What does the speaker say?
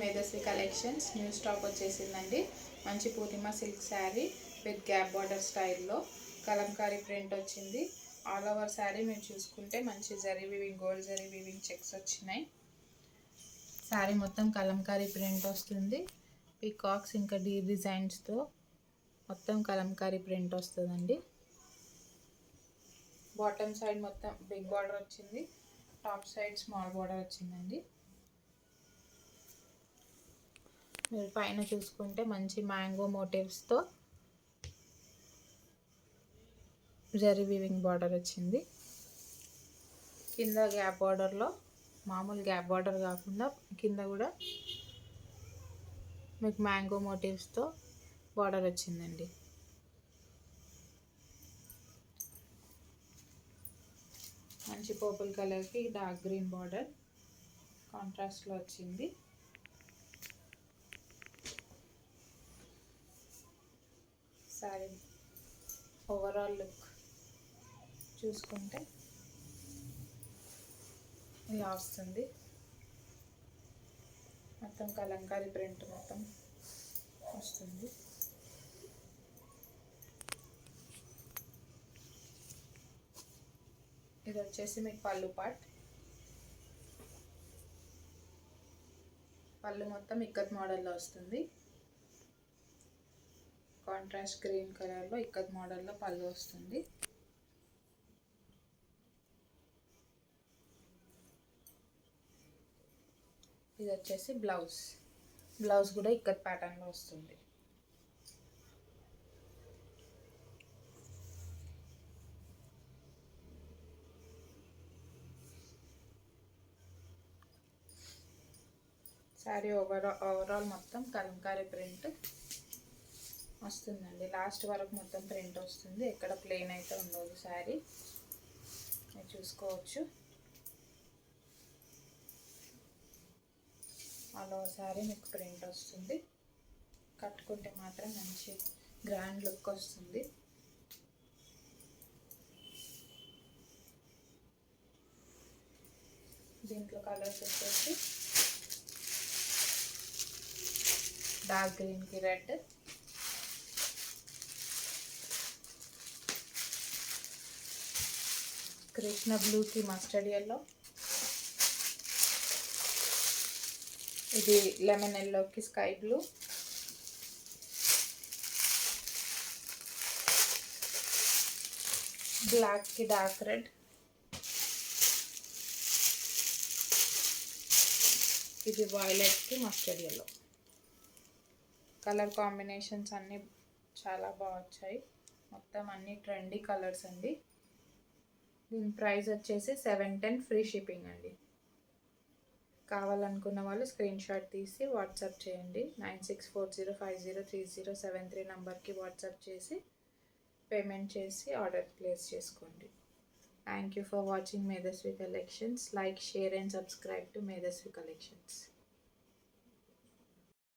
Medhasvi collections new stock వచ్చేసిందండి. మంచి Purnima silk sari with gap border స్టైల్లో కలంకారీ ప్రింట్ వచ్చింది. ఆల్ ఓవర్ శారీ మీరు చూసుకుంటే మంచి zari weaving, gold zari weaving checks వచ్చినాయి. శారీ మొత్తం కలంకారీ ప్రింట్ వస్తుంది. పీకాక్స్ ఇంకా డీ డిజైన్స్తో మొత్తం కలంకారీ ప్రింట్ వస్తుందండి. బాటమ్ సైడ్ మొత్తం బిగ్ బార్డర్ వచ్చింది, టాప్ సైడ్ స్మాల్ బార్డర్ వచ్చిందండి. మీరు పైన చూసుకుంటే మంచి మ్యాంగో మోటివ్స్తో జరీ వీవింగ్ బార్డర్ వచ్చింది. కింద గ్యాప్ బార్డర్లో మామూలు గ్యాప్ బార్డర్ కాకుండా కింద కూడా మీకు మ్యాంగో మోటివ్స్తో బార్డర్ వచ్చిందండి. మంచి పర్పుల్ కలర్కి డార్క్ గ్రీన్ బార్డర్ కాంట్రాస్ట్లో వచ్చింది. సారీ ఓవరాల్ లుక్ చూసుకుంటే ఇలా వస్తుంది. మొత్తం కలంకారీ ప్రింట్ మొత్తం వస్తుంది. ఇది వచ్చేసి మీకు పళ్ళు పార్ట్. పళ్ళు మొత్తం ఇక్కత్ మోడల్లో వస్తుంది. కాంట్రాస్ట్ గ్రీన్ కలర్లో ఇక్కత్ మోడల్లో పళ్ళు వస్తుంది. ఇది వచ్చేసి బ్లౌజ్. బ్లౌజ్ కూడా ఇక్కత్ ప్యాటర్న్లో వస్తుంది. శారీ ఓవరాల్ మొత్తం కలంకారీ ప్రింట్ వస్తుందండి. లాస్ట్ వరకు మొత్తం ప్రింట్ వస్తుంది, ఎక్కడ ప్లెయిన్ అయితే ఉండదు. శారీ మీరు చూసుకోవచ్చు. అలా శారీ మీకు ప్రింట్ వస్తుంది. కట్టుకుంటే మాత్రం మంచి గ్రాండ్ లుక్ వస్తుంది. దీంట్లో కలర్స్ వచ్చేసి డార్క్ గ్రీన్కి రెడ్, కృష్ణ బ్లూకి మస్టర్డ్ ఎల్లో, ఇది లెమన్ ఎల్లోకి స్కై బ్లూ, బ్లాక్కి డార్క్ రెడ్, ఇది వైలెట్కి మస్టర్డ్ ఎల్లో. కలర్ కాంబినేషన్స్ అన్నీ చాలా బాగా వచ్చాయి. మొత్తం అన్ని ట్రెండీ కలర్స్ అండి. దీని ప్రైస్ వచ్చేసి 710 ఫ్రీ షిప్పింగ్ అండి. కావాలనుకున్న వాళ్ళు స్క్రీన్ షాట్ తీసి వాట్సాప్ చేయండి. 9640503073 నెంబర్కి వాట్సాప్ చేసి పేమెంట్ చేసి ఆర్డర్ ప్లేస్ చేసుకోండి. Thank you for watching Medhasvi collections. Like, share and subscribe to Medhasvi collections.